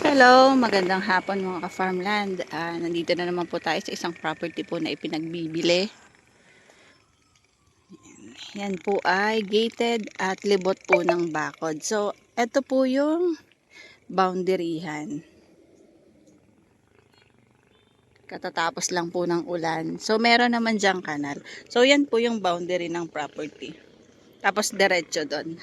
Hello, magandang hapon mga ka-farmland. Nandito na naman po tayo sa isang property po na ipinagbibili. Yan po ay gated at libot po ng bakod. So, ito po yung boundaryhan. Katatapos lang po ng ulan. So, meron naman dyang kanal. So, yan po yung boundary ng property. Tapos, diretso doon.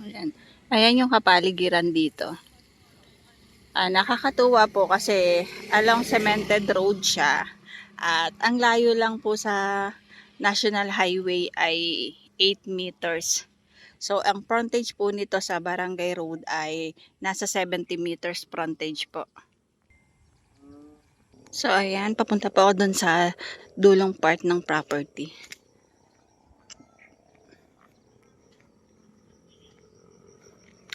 Ayan. Ayan yung kapaligiran dito. Nakakatuwa po kasi along cemented road siya at ang layo lang po sa National Highway ay 8 meters. So ang frontage po nito sa Barangay Road ay nasa 70 meters frontage po. So ayan, papunta po ako dun sa dulong part ng property.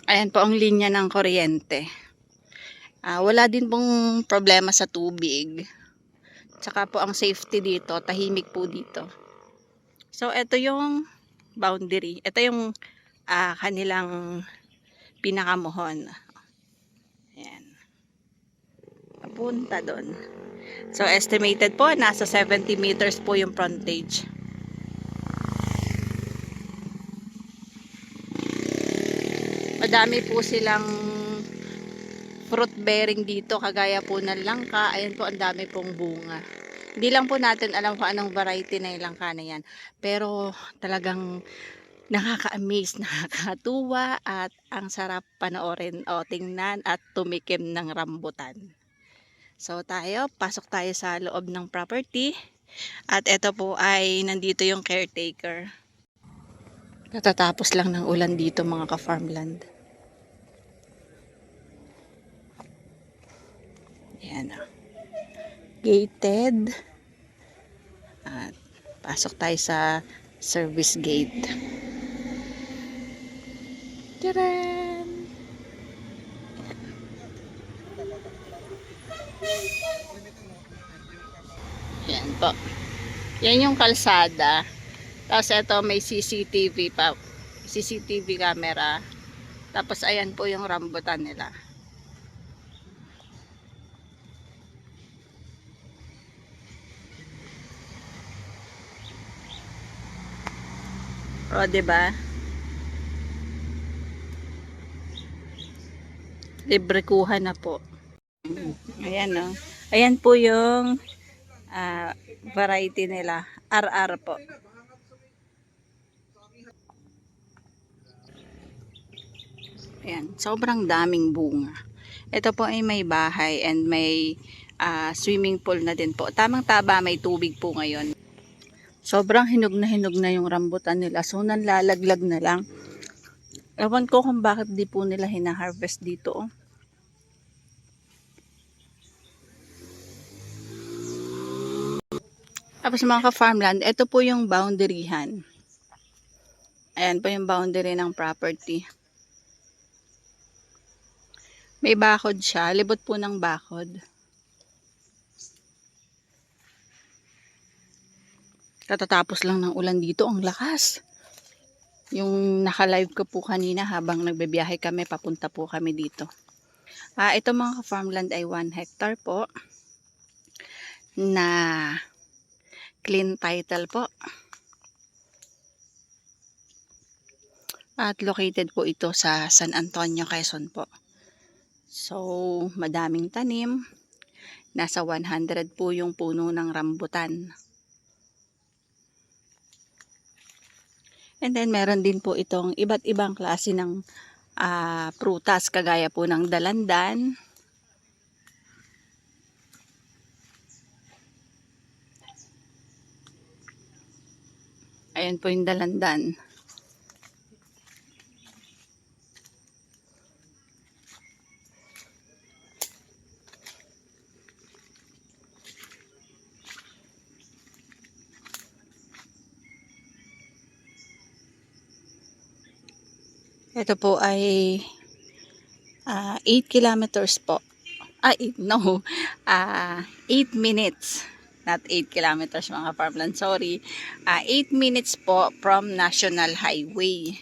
Ayan po ang linya ng kuryente. Wala din pong problema sa tubig. Tsaka po ang safety dito, tahimik po dito. So, ito yung boundary. Ito yung kanilang pinakamuhon. Ayan. Papunta doon. So, estimated po, nasa 70 meters po yung frontage. Madami po silang fruit bearing dito, kagaya po ng langka. Ayan po, ang dami pong bunga. Hindi lang po natin alam kung anong variety na yung langka na yan. Pero talagang nakaka-amaze, nakakatuwa at ang sarap panoorin o tingnan at tumikim ng rambutan. So pasok tayo sa loob ng property at ito po ay nandito yung caretaker. Katatapos lang ng ulan dito mga ka-farmland. Ayan o. Gated. At pasok tayo sa service gate. Tcharan! Yan po. Yan yung kalsada. Tapos ito may CCTV pa. CCTV camera. Tapos ayan po yung rambutan nila. O, diba? Libre kuha na po. Ayan o. Ayan po yung variety nila. RR po. Ayan. Sobrang daming bunga. Ito po ay may bahay and may swimming pool na din po. Tamang taba, may tubig po ngayon. Sobrang hinog na yung rambutan nila. So, nanlalaglag na lang. Ewan ko kung bakit di po nila hina-harvest dito. Oh. Tapos mga ka-farmland, ito po yung boundaryhan. Ayan po yung boundary ng property. May bakod siya. Libot po ng bakod. Katatapos lang ng ulan dito. Ang lakas. Yung naka-live ko po kanina habang nagbebiyahe kami, papunta po kami dito. Ito mga farmland ay 1 hectare po na clean title po. At located po ito sa San Antonio, Quezon po. So, madaming tanim. Nasa 100 po yung puno ng rambutan. And then, meron din po itong iba't ibang klase ng prutas, kagaya po ng dalandan. Ayan po yung dalandan. Ito po ay 8 kilometers po. 8 minutes. Not 8 kilometers mga farmland. Sorry. 8 minutes po from National Highway.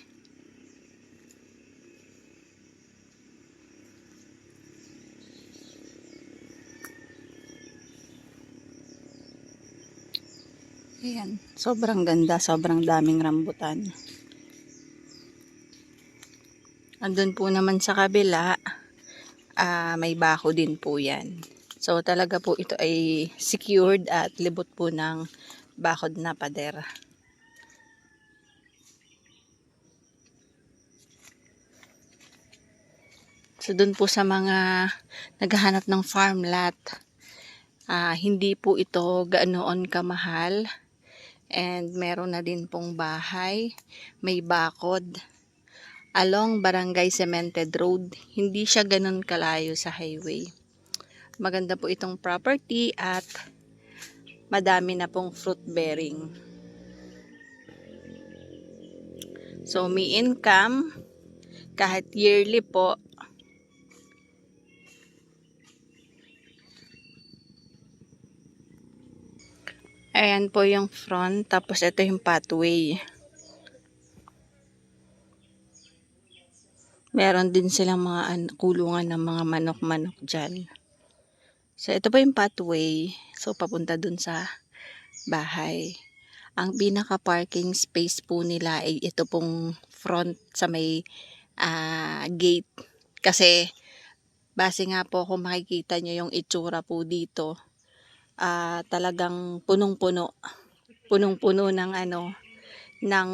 Ayan, sobrang ganda, sobrang daming rambutan. Andun po naman sa kabila, may bako din po yan. So talaga po ito ay secured at libot po ng bakod na pader. So dun po sa mga naghahanap ng farm lot, hindi po ito gaanoon kamahal. And meron na din pong bahay, may bakod along Barangay Cemented Road. Hindi siya ganun kalayo sa highway. Maganda po itong property at madami na pong fruit bearing. So may income kahit yearly po. Ayan po yung front, tapos ito yung pathway. Meron din silang mga kulungan ng mga manok-manok dyan. So ito po yung pathway. So papunta dun sa bahay. Ang pinaka parking space po nila ay ito pong front sa may gate. Kasi base nga po kung makikita nyo yung itsura po dito, talagang punong-puno. Punong-puno ng ng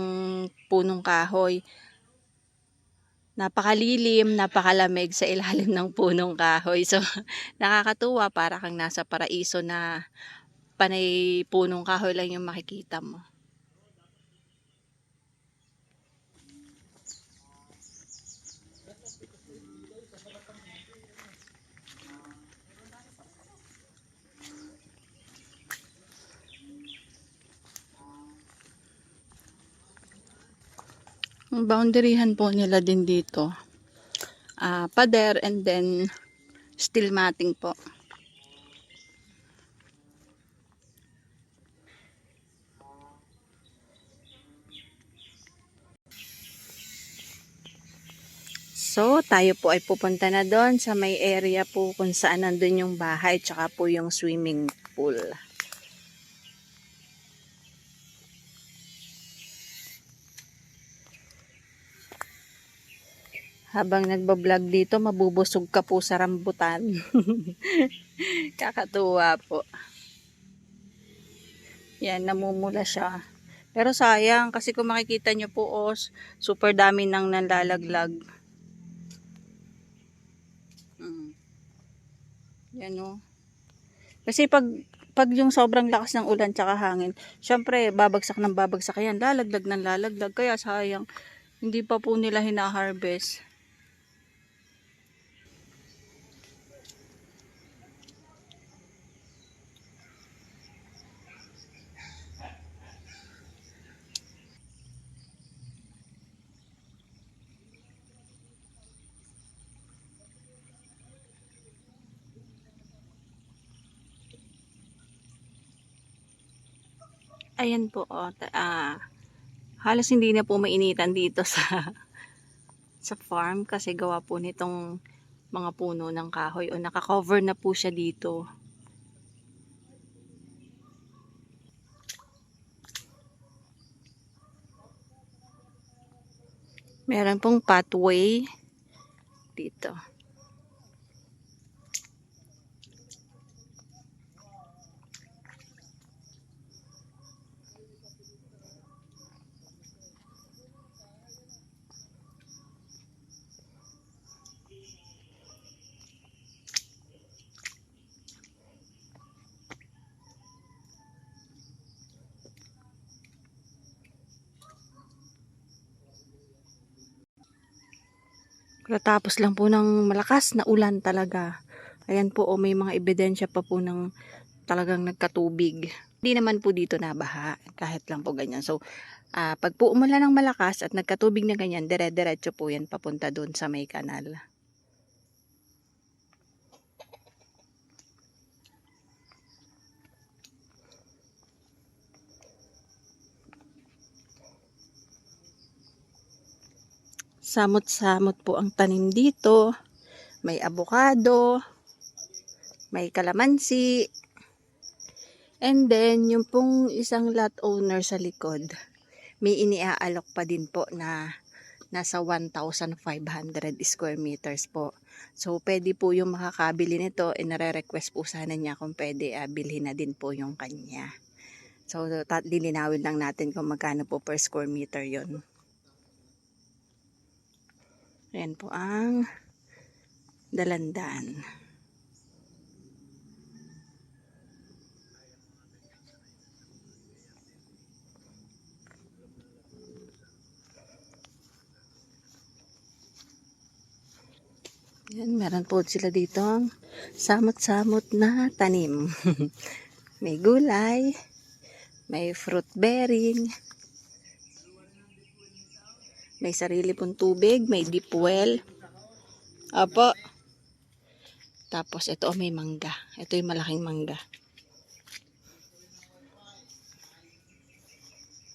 punong kahoy. Napakalilim, napakalamig sa ilalim ng punong kahoy. So nakakatuwa, para kang nasa paraiso na panay punong kahoy lang yung makikita mo. Ang boundaryhan po nila din dito, pader and then steel matting po. So, tayo po ay pupunta na doon sa may area po kung saan nandun yung bahay tsaka po yung swimming pool. Habang nagbablog dito, mabubusog ka po sa rambutan. Kakatuwa po. Yan, namumula siya. Pero sayang, kasi kung makikita nyo po, super dami nang nalalaglag. Yan o. Kasi pag yung sobrang lakas ng ulan tsaka hangin, syempre babagsak ng babagsak yan, lalaglag ng lalaglag, kaya sayang, hindi pa po nila hina-harvest. Ayan po, halos hindi na po mainitan dito sa farm, kasi gawa po nitong mga puno ng kahoy, o naka-cover na po siya dito. Meron pong pathway dito. Katapos lang po ng malakas na ulan talaga. Ayan po, may mga ebidensya pa po ng talagang nagkatubig. Hindi naman po dito nabaha, kahit lang po ganyan. So, pag po umulan ng malakas at nagkatubig na ganyan, dire-diretso po yan papunta doon sa may kanal. Samot-samot po ang tanim dito. May avocado, may kalamansi, And then, yung pong isang lot owner sa likod, may iniaalok pa din po na nasa 1,500 square meters po. So, pwede po yung makakabili nito, nare-request po sana niya kung pwede bilhin na din po yung kanya. So, lilinawin lang natin kung magkano po per square meter yon. Ayan po ang Dalandan. Yan, meron po sila dito ang samot-samot na tanim. May gulay, may fruit bearing, may sarili pong tubig, may deep well. Apo. Tapos ito may mangga. Ito yung malaking mangga.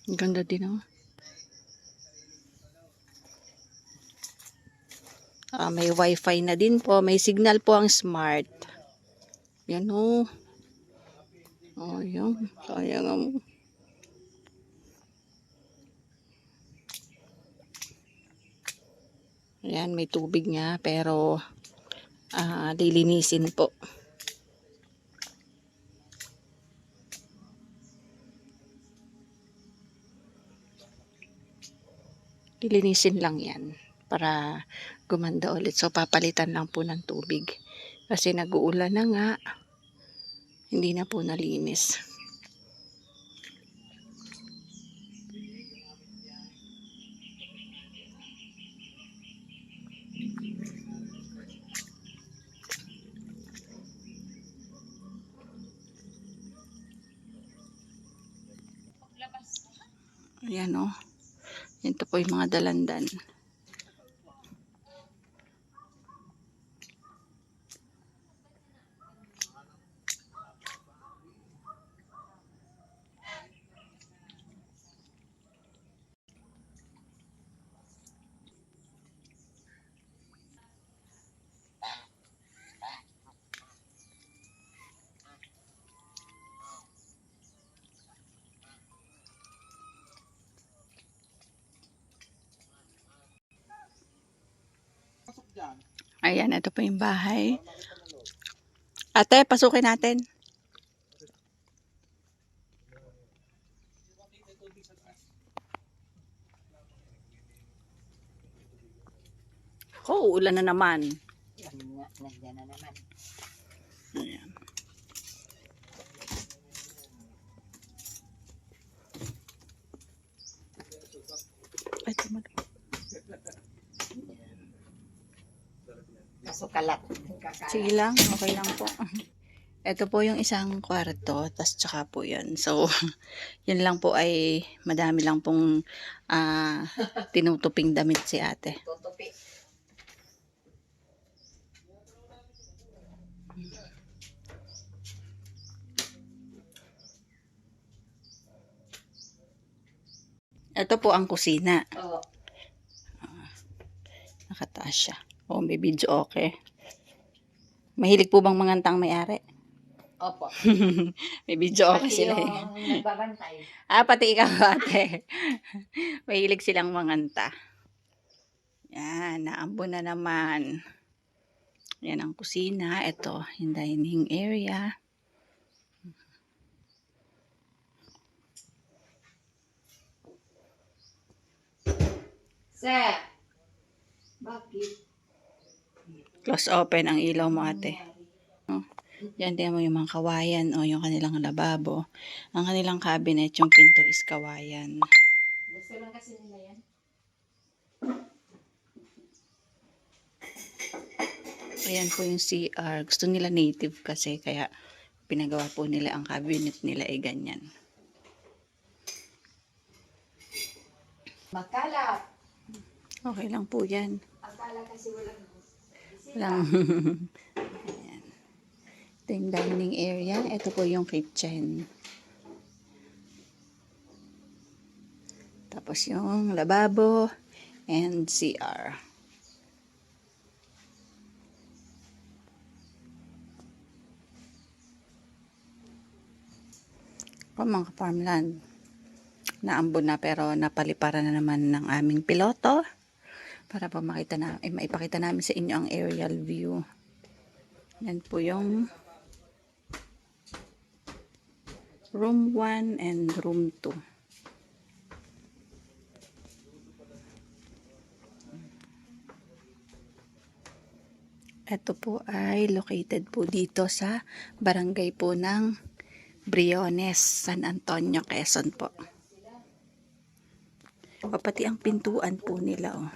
Ang ganda din oh. May wifi na din po. May signal po ang smart. Yan oh. Oh, yan. Sayang ang... Ayan, may tubig nga. Pero, lilinisin po. Lilinisin lang yan. Para gumanda ulit. So, papalitan lang po ng tubig. Kasi nag-uulan na nga. Hindi na po nalinis. Ayan o. Ito po yung mga dalandan. Ayan, ito po yung bahay. Ate, pasukin natin. Oh, ulan na naman. Nandiyan na naman. Ayan. Ay, tumalak. Kaso kalat. Sige lang, okay lang po. Ito po yung isang kwarto, tas tsaka po yun. So, yun lang po ay madami lang pong tinutuping damit si ate. Tutupi. Ito po ang kusina. Oo. Nakataas siya. Oh, may video okay. Mahilig po bang mangantang may-ari? Opo. May video okay Pati sila eh. yung nagbabantay. Pati ikaw ate. Mahilig silang manganta. Yan, naambo na naman. Yan ang kusina. Ito, yung dining area. Sir! Bakit? Close open ang ilaw mo ate. Oh. Yan din mo yung mga kawayan o yung kanilang lababo. Ang kanilang cabinet, yung pinto is kawayan. Gusto lang kasi nila yan. Ayan po yung CR. Gusto nila native kasi kaya pinagawa po nila ang cabinet nila ay ganyan. Makalap. Okay lang po yan. Akala kasi walang Lang. Ayan. Ito yung dining area. Ito po yung kitchen. Tapos yung lababo and CR. Po mga farmland, naambon na pero napaliparan na naman ng aming piloto para po maipakita namin sa inyo ang aerial view. Yan po yung room 1 and room 2. Ito po ay located po dito sa barangay po ng Briones, San Antonio, Quezon po. Pati ang pintuan po nila, oh.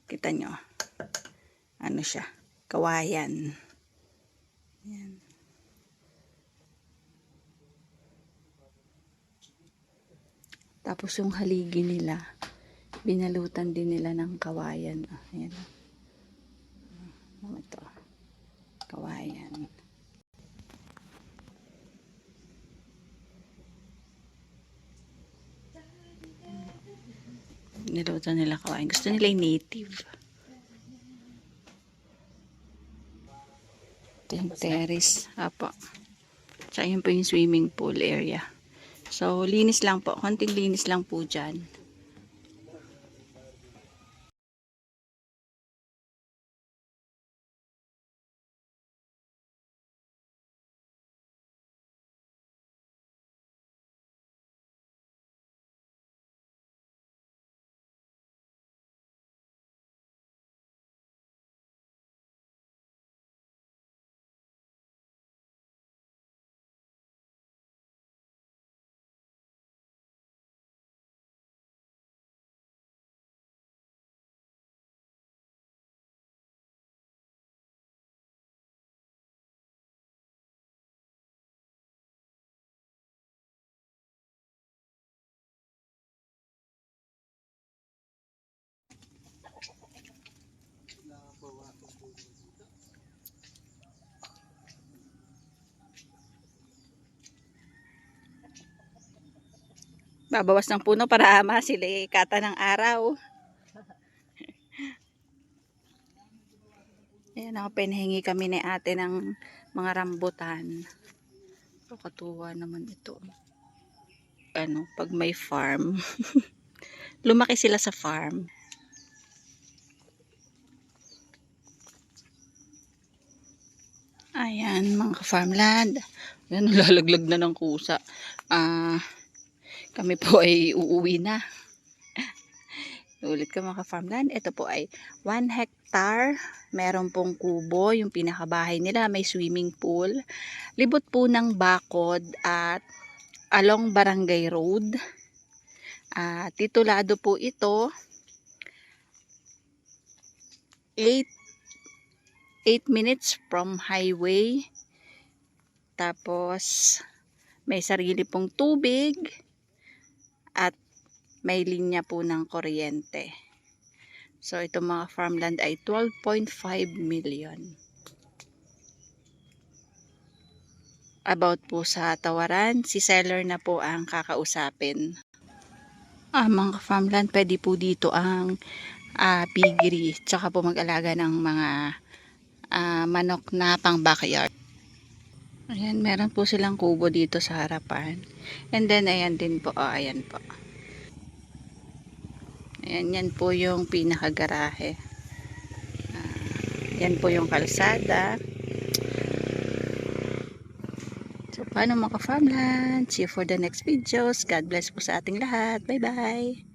Kita nyo. Ano siya? Kawayan. Yan. Tapos yung haligi nila, binalutan din nila ng kawayan. Ayan. Ito. Kawayan. Nilutan nila kawayan. Gusto nila yung native. Ito yung terrace. Apo. Tsaka yun po yung swimming pool area. So, linis lang po. Konting linis lang po dyan. Babawas ng puno para masilikatan ng araw. Ayan ako, pinahingi kami ni ate ng mga rambutan. So, katuwa naman ito. Ano, pag may farm. Lumaki sila sa farm. Ayan, mga farmland. Ayan, lalaglag na ng kusa. Kami po ay uuwi na. Ulit ka mga farmland. Ito po ay 1 hectare. Meron pong kubo. Yung pinakabahay nila may swimming pool. Libot po ng bakod at along Barangay Road. Titulado po ito 8 minutes from highway. Tapos may sarili pong tubig at may linya po ng kuryente. So ito mga farmland ay 12.5 million. About po sa tawaran, si seller na po ang kakausapin. Mga farmland, pwede po dito ang piggery, tsaka po mag-alaga ng mga manok na pang backyard. Ayan, meron po silang kubo dito sa harapan. And then, ayan din po, ayan po. Ayan, yan po yung pinakagarahe. Yan po yung kalsada. So, paano mga farmland? See you for the next videos. God bless po sa ating lahat. Bye-bye!